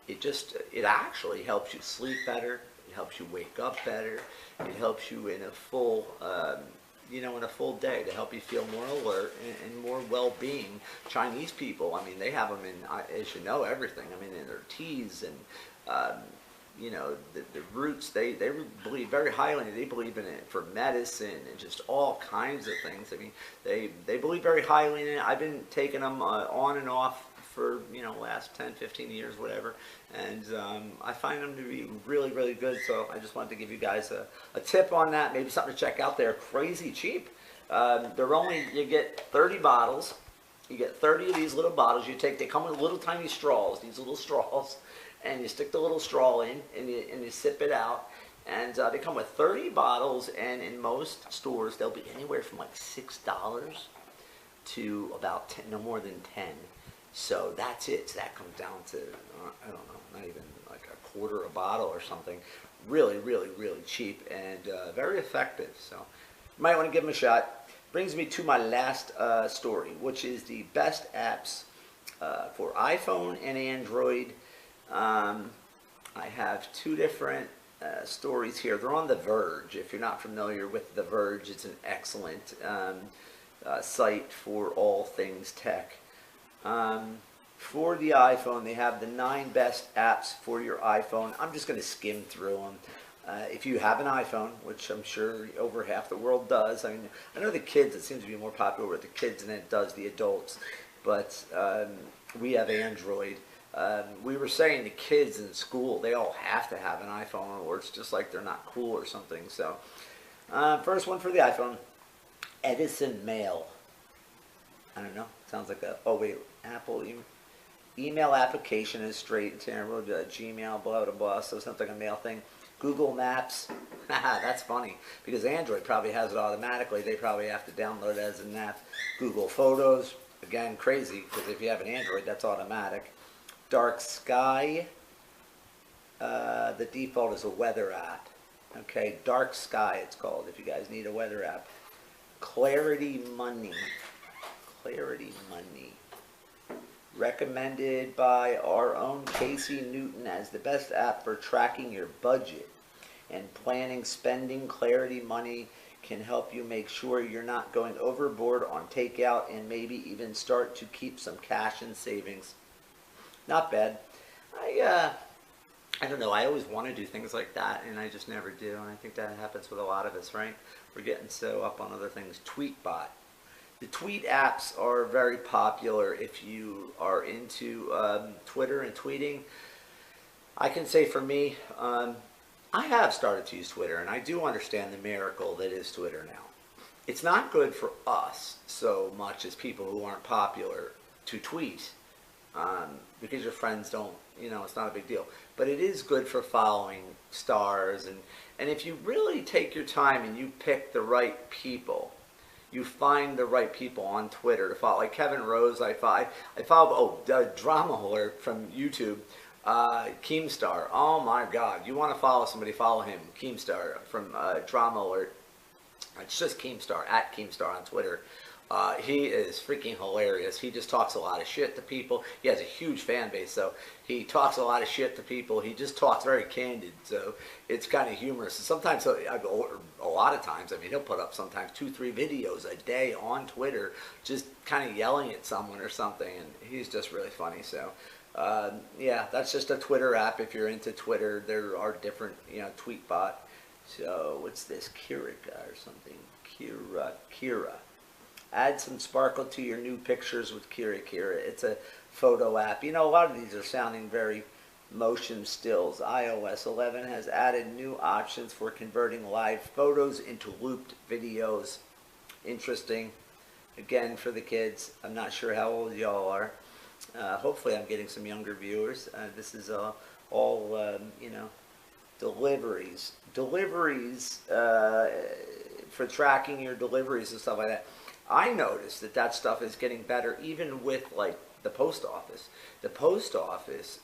A: it actually helps you sleep better. It helps you wake up better. It helps you in a full, in a full day to help you feel more alert and more well-being. Chinese people, I mean, they have them in, as you know, everything. I mean, in their teas and, the roots. They believe very highly. They believe in it for medicine and just all kinds of things. I mean, they believe very highly in it. I've been taking them on and off for last 10, 15 years, whatever, and I find them to be really, really good. So I just wanted to give you guys a tip on that, maybe something to check out. They're crazy cheap. You get 30 bottles. You get 30 of these little bottles. They come with little tiny straws, these little straws, and you stick the little straw in and you sip it out. And they come with 30 bottles, and in most stores they'll be anywhere from like $6 to about 10, no more than 10. So that's it. So that comes down to, I don't know, not even like a quarter a bottle or something. Really, really, really cheap and very effective. So you might want to give them a shot. Brings me to my last story, which is the best apps for iPhone and Android. I have two different stories here. They're on The Verge. If you're not familiar with The Verge, it's an excellent site for all things tech. For the iPhone, they have the 9 best apps for your iPhone. I'm just going to skim through them. If you have an iPhone, which I'm sure over half the world does, I mean, I know the kids, it seems to be more popular with the kids than it does the adults, but we have Android. We were saying the kids in school, they all have to have an iPhone, or it's just like they're not cool or something. So, first one for the iPhone, Edison Mail. I don't know. Sounds like Apple email application is straight and terrible. Gmail, blah, blah, blah. So it sounds like a mail thing. Google Maps. That's funny because Android probably has it automatically. They probably have to download it as an app. Google Photos. Again, crazy because if you have an Android, that's automatic. Dark Sky. The default is a weather app. Okay, Dark Sky it's called if you guys need a weather app. Clarity Money. Clarity Money. Recommended by our own Casey Newton as the best app for tracking your budget and planning spending. Clarity Money can help you make sure you're not going overboard on takeout and maybe even start to keep some cash in savings. Not bad. I don't know. I always want to do things like that, and I just never do. And I think that happens with a lot of us, right? We're getting so up on other things. Tweetbot. The tweet apps are very popular if you are into Twitter and tweeting. I can say for me, I have started to use Twitter, and I do understand the miracle that is Twitter now. It's not good for us so much as people who aren't popular to tweet because your friends don't, it's not a big deal. But it is good for following stars, and if you really take your time and you pick the right people, you find the right people on Twitter to follow. Like Kevin Rose, I follow, Drama Alert from YouTube, Keemstar. Oh my God, you want to follow somebody, follow him, Keemstar from Drama Alert. It's just Keemstar, at Keemstar on Twitter. He is freaking hilarious. He just talks a lot of shit to people. He has a huge fan base, so he talks a lot of shit to people. He just talks very candid, so it's kind of humorous. Sometimes, a lot of times, I mean, he'll put up sometimes 2-3 videos a day on Twitter, just kind of yelling at someone or something, and he's just really funny. So, yeah, that's just a Twitter app. If you're into Twitter, there are different, Tweetbot. So, what's this? Kirika or something? Kira. Add some sparkle to your new pictures with Kira. It's a photo app. A lot of these are sounding very motion stills. iOS 11 has added new options for converting live photos into looped videos. Interesting. Again, for the kids. I'm not sure how old y'all are. Hopefully I'm getting some younger viewers. This is all, deliveries. Deliveries for tracking your deliveries and stuff like that. I noticed that stuff is getting better even with like the post office. The post office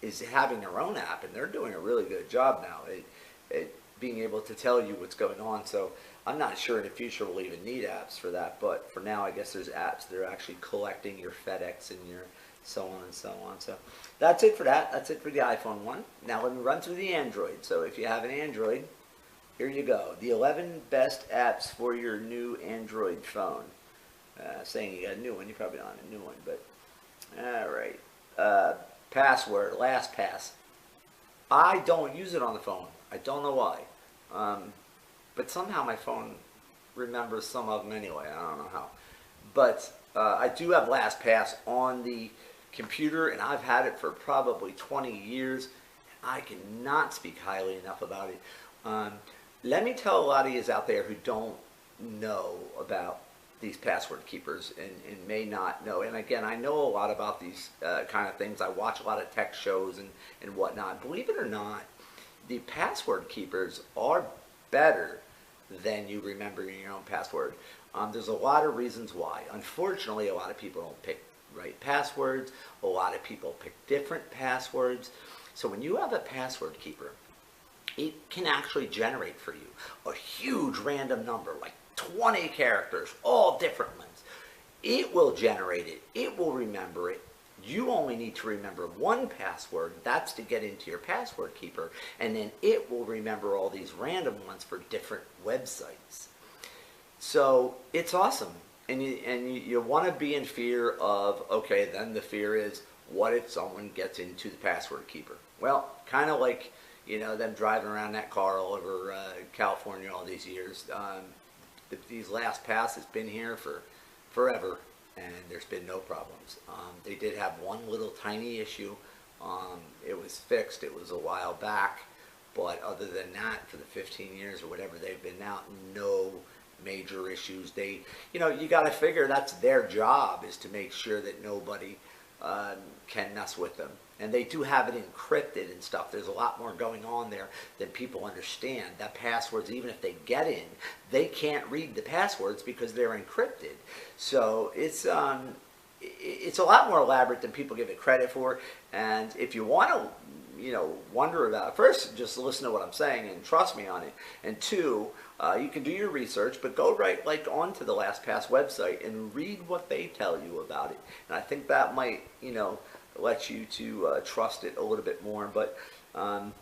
A: is having their own app, and they're doing a really good job now at being able to tell you what's going on. So I'm not sure in the future we'll even need apps for that, but for now I guess there's apps that are actually collecting your FedEx and so on and so on. So that's it for that. That's it for the iPhone one. Now let me run through the Android. So if you have an Android, here you go. The 11 best apps for your new Android phone. Saying you got a new one, you probably don't have a new one, but all right. Password, LastPass. I don't use it on the phone. I don't know why. But somehow my phone remembers some of them anyway. I don't know how. But I do have LastPass on the computer, and I've had it for probably 20 years. I cannot speak highly enough about it. Let me tell a lot of you out there who don't know about these password keepers and may not know. And again, I know a lot about these kind of things. I watch a lot of tech shows and whatnot. Believe it or not, the password keepers are better than you remembering your own password. There's a lot of reasons why. Unfortunately, a lot of people don't pick right passwords. A lot of people pick different passwords. So when you have a password keeper, it can actually generate for you a huge random number, like 20 characters, all different ones. It will generate it. It will remember it. You only need to remember one password. That's to get into your password keeper. And then it will remember all these random ones for different websites. So it's awesome. And you want to be in fear of, okay, then the fear is, what if someone gets into the password keeper? Well, kind of like, you know, them driving around that car all over California all these years. These LastPass has been here for forever, and there's been no problems. They did have one little tiny issue. It was fixed. It was a while back, but other than that, for the 15 years or whatever they've been out, no major issues. They, you know, you got to figure that's their job, is to make sure that nobody can mess with them. And they do have it encrypted and stuff. There's a lot more going on there than people understand. That passwords, even if they get in, they can't read the passwords because they're encrypted. So it's a lot more elaborate than people give it credit for. And if you want to, you know, wonder about it, first, just listen to what I'm saying and trust me on it. And two, you can do your research, but go right like onto the LastPass website and read what they tell you about it. And I think that might, you know, let you to trust it a little bit more. But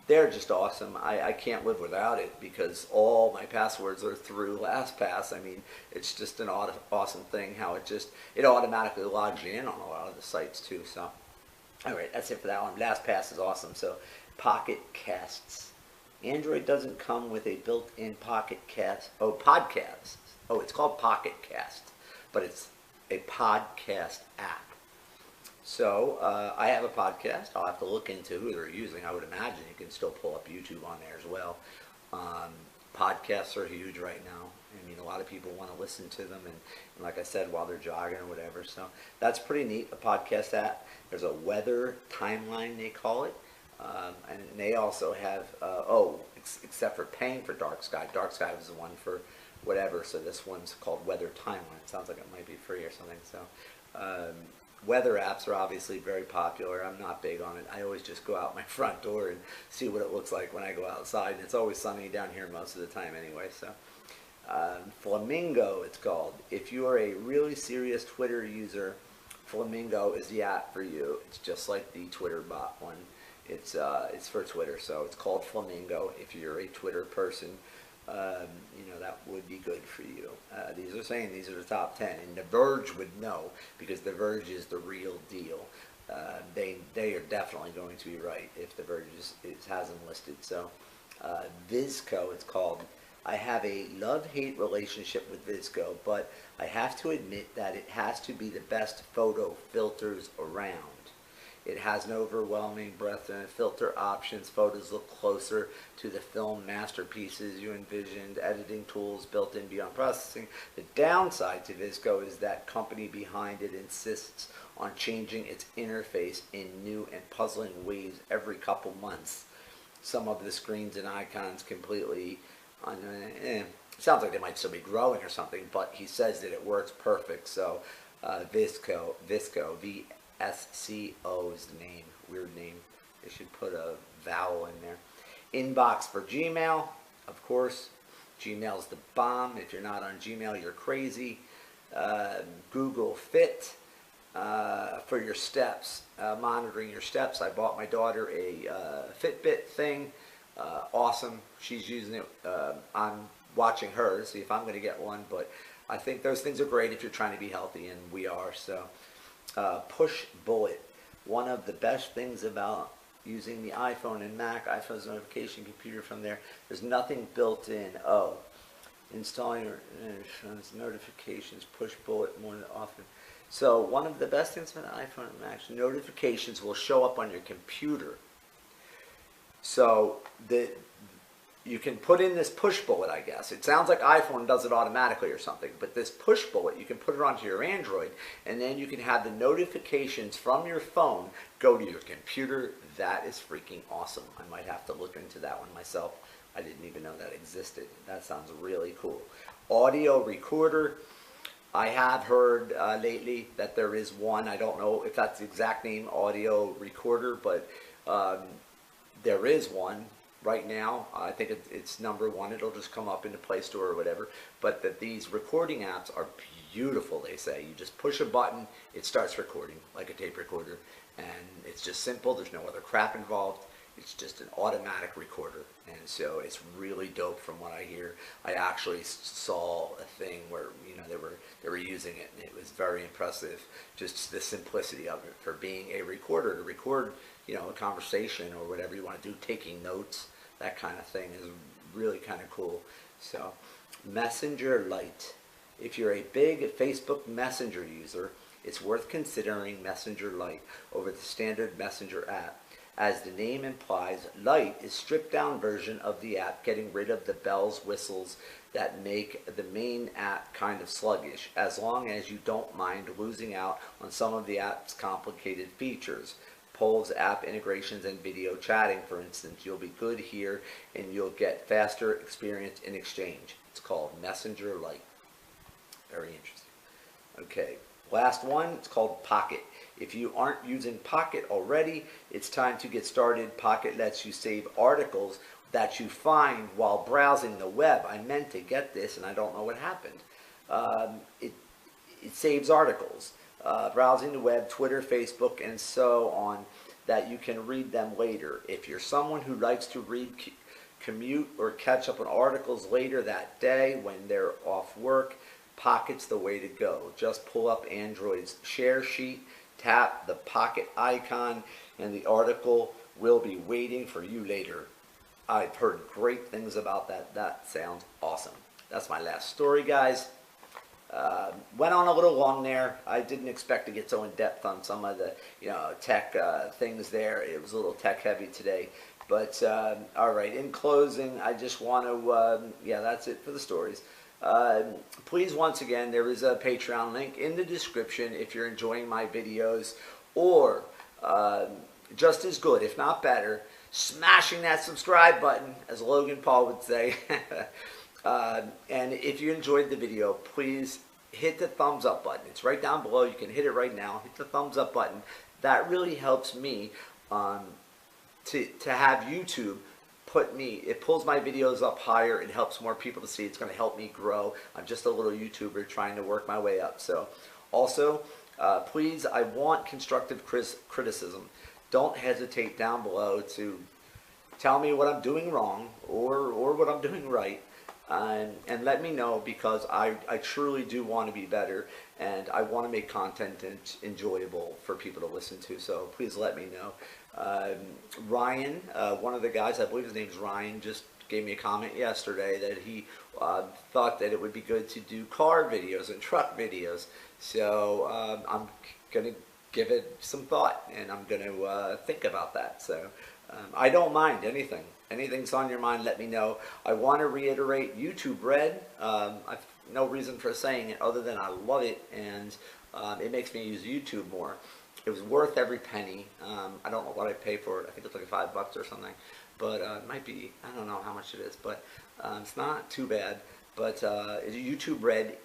A: they're just awesome. I can't live without it because all my passwords are through LastPass. I mean, it's just an awesome thing how it automatically logs you in on a lot of the sites too. So, all right, that's it for that one. LastPass is awesome. So, Pocket Casts. Android doesn't come with a built-in Pocket Cast. Oh, Podcasts. Oh, it's called Pocket Cast, but it's a podcast app. So I have a podcast. I'll have to look into who they're using. I would imagine you can still pull up YouTube on there as well. Podcasts are huge right now. I mean, a lot of people want to listen to them, and like I said, while they're jogging or whatever. So that's pretty neat, a podcast app. There's a weather timeline, they call it. And they also have, except for paying for Dark Sky. Dark Sky was the one for whatever, so this one's called Weather Timeline. It sounds like it might be free or something. So weather apps are obviously very popular. I'm not big on it. I always just go out my front door and see what it looks like when I go outside. And it's always sunny down here most of the time anyway. So Flamingo, it's called. If you are a really serious Twitter user, Flamingo is the app for you. It's just like the Twitter bot one. It's for Twitter, so it's called Flamingo. If you're a Twitter person, you know, that would be good for you. These are saying these are the top 10, and The Verge would know because The Verge is the real deal. They are definitely going to be right if The Verge has them listed. So Visco, it's called. I have a love-hate relationship with Visco, but I have to admit that it has to be the best photo filters around. It has an overwhelming breadth and filter options. Photos look closer to the film masterpieces you envisioned. Editing tools built in beyond processing. The downside to Visco is that company behind it insists on changing its interface in new and puzzling ways every couple months. Some of the screens and icons completely sounds like they might still be growing or something, but he says that it works perfect. So Visco, SCO is the name. Weird name. They should put a vowel in there. Inbox for Gmail. Of course, Gmail's the bomb. If you're not on Gmail, you're crazy. Google Fit. for your steps, monitoring your steps. I bought my daughter a Fitbit thing. Awesome. She's using it. I'm watching her to see if I'm going to get one, but I think those things are great if you're trying to be healthy, and we are. So, Push Bullet. One of the best things about using the iPhone and Mac, iPhone's notification computer from there, there's nothing built in. Oh, installing your notifications, Push Bullet more often. So one of the best things about the iPhone and Mac, notifications will show up on your computer. So you can put in this push bullet, I guess. It sounds like iPhone does it automatically or something, but this push bullet, you can put it onto your Android, and then you can have the notifications from your phone go to your computer. That is freaking awesome. I might have to look into that one myself. I didn't even know that existed. That sounds really cool. Audio recorder. I have heard lately that there is one. I don't know if that's the exact name, audio recorder, but there is one right now. I think it's number one. It'll just come up in the Play Store or whatever. But that these recording apps are beautiful, they say. You just push a button, it starts recording like a tape recorder. And it's just simple. There's no other crap involved. It's just an automatic recorder. And so it's really dope from what I hear. I actually saw a thing where, you know, they were using it, and it was very impressive. Just the simplicity of it for being a recorder, to record, you know, a conversation or whatever you want to do, taking notes, that kind of thing is really kind of cool. So, Messenger Lite. If you're a big Facebook Messenger user, it's worth considering Messenger Lite over the standard Messenger app. As the name implies, Lite is a stripped-down version of the app, getting rid of the bells, whistles that make the main app kind of sluggish, as long as you don't mind losing out on some of the app's complicated features. Polls, app integrations, and video chatting, for instance. You'll be good here, and you'll get faster experience in exchange. It's called Messenger Lite. Very interesting. Okay, last one, it's called Pocket. If you aren't using Pocket already, it's time to get started. Pocket lets you save articles that you find while browsing the web. I meant to get this, and I don't know what happened. It saves articles. Browsing the web, Twitter, Facebook, and so on, that you can read them later. If you're someone who likes to read, commute, or catch up on articles later that day when they're off work, Pocket's the way to go. Just pull up Android's share sheet, tap the Pocket icon, and the article will be waiting for you later. I've heard great things about that. That sounds awesome. That's my last story, guys. Went on a little long there. I didn't expect to get so in depth on some of the, you know, tech things there. It was a little tech heavy today. But all right, in closing, I just want to, yeah, that's it for the stories. Please, once again, there is a Patreon link in the description if you're enjoying my videos, or just as good, if not better, smashing that subscribe button, as Logan Paul would say. And if you enjoyed the video, please hit the thumbs up button. It's right down below. You can hit it right now. Hit the thumbs up button. That really helps me to have YouTube it pulls my videos up higher. It helps more people to see. It's going to help me grow. I'm just a little YouTuber trying to work my way up. So also, please, I want constructive criticism. Don't hesitate down below to tell me what I'm doing wrong or what I'm doing right. And let me know, because I truly do want to be better, and I want to make content enjoyable for people to listen to. So please let me know. Ryan, one of the guys, I believe his name's Ryan, just gave me a comment yesterday that he thought that it would be good to do car videos and truck videos. So I'm going to give it some thought, and I'm going to think about that. So I don't mind anything. Anything's on your mind, let me know. I want to reiterate YouTube Red. I've no reason for saying it other than I love it, and it makes me use YouTube more. It was worth every penny. I don't know what I pay for it. I think it's like $5 or something, but it might be, I don't know how much it is, but it's not too bad. But YouTube Red,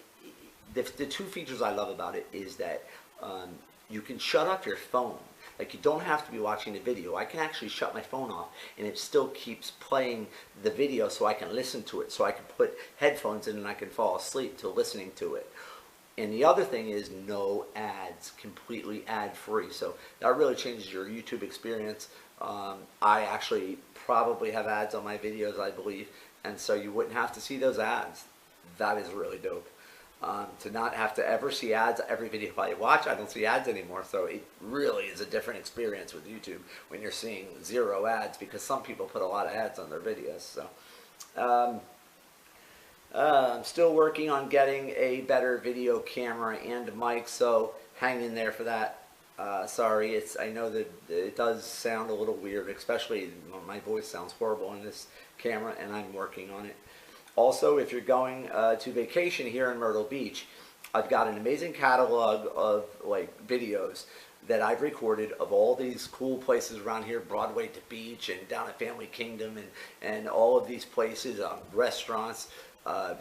A: the two features I love about it is that you can shut off your phone. Like, you don't have to be watching the video. I can actually shut my phone off, and it still keeps playing the video so I can listen to it. So I can put headphones in and I can fall asleep to listening to it. And the other thing is no ads, completely ad free. So that really changes your YouTube experience. I actually probably have ads on my videos, I believe, and so you wouldn't have to see those ads. That is really dope. To not have to ever see ads every video I watch. I don't see ads anymore, so it really is a different experience with YouTube when you're seeing 0 ads, because some people put a lot of ads on their videos. So I'm still working on getting a better video camera and mic, so hang in there for that. Sorry, I know that it does sound a little weird, especially my voice sounds horrible in this camera, and I'm working on it. Also, if you're going to vacation here in Myrtle Beach, I've got an amazing catalog of like videos that I've recorded of all these cool places around here, Broadway to Beach and down at Family Kingdom, and all of these places, restaurants,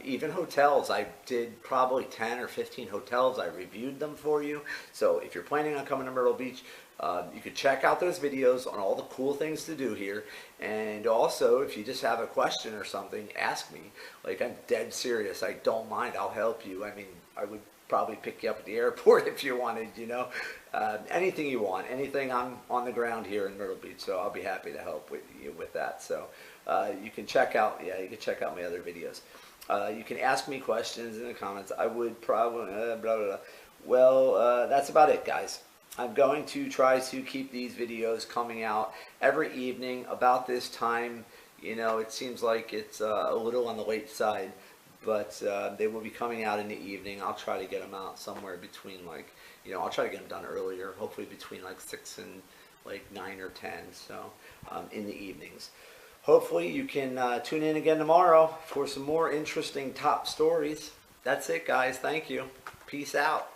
A: even hotels. I did probably 10 or 15 hotels. I reviewed them for you. So if you're planning on coming to Myrtle Beach, you could check out those videos on all the cool things to do here. And also, if you just have a question or something, ask me. Like, I'm dead serious. I don't mind. I'll help you. I mean, I would probably pick you up at the airport if you wanted, you know. Anything you want. Anything. I'm on the ground here in Myrtle Beach, so I'll be happy to help with you with that. So you can check out, you can check out my other videos. You can ask me questions in the comments. I would probably, blah, blah, blah. Well, that's about it, guys. I'm going to try to keep these videos coming out every evening about this time. You know, it seems like it's a little on the late side, but they will be coming out in the evening. I'll try to get them out somewhere between, like, you know, I'll try to get them done earlier, hopefully between like 6 and like 9 or 10, so in the evenings. Hopefully you can tune in again tomorrow for some more interesting top stories. That's it, guys. Thank you. Peace out.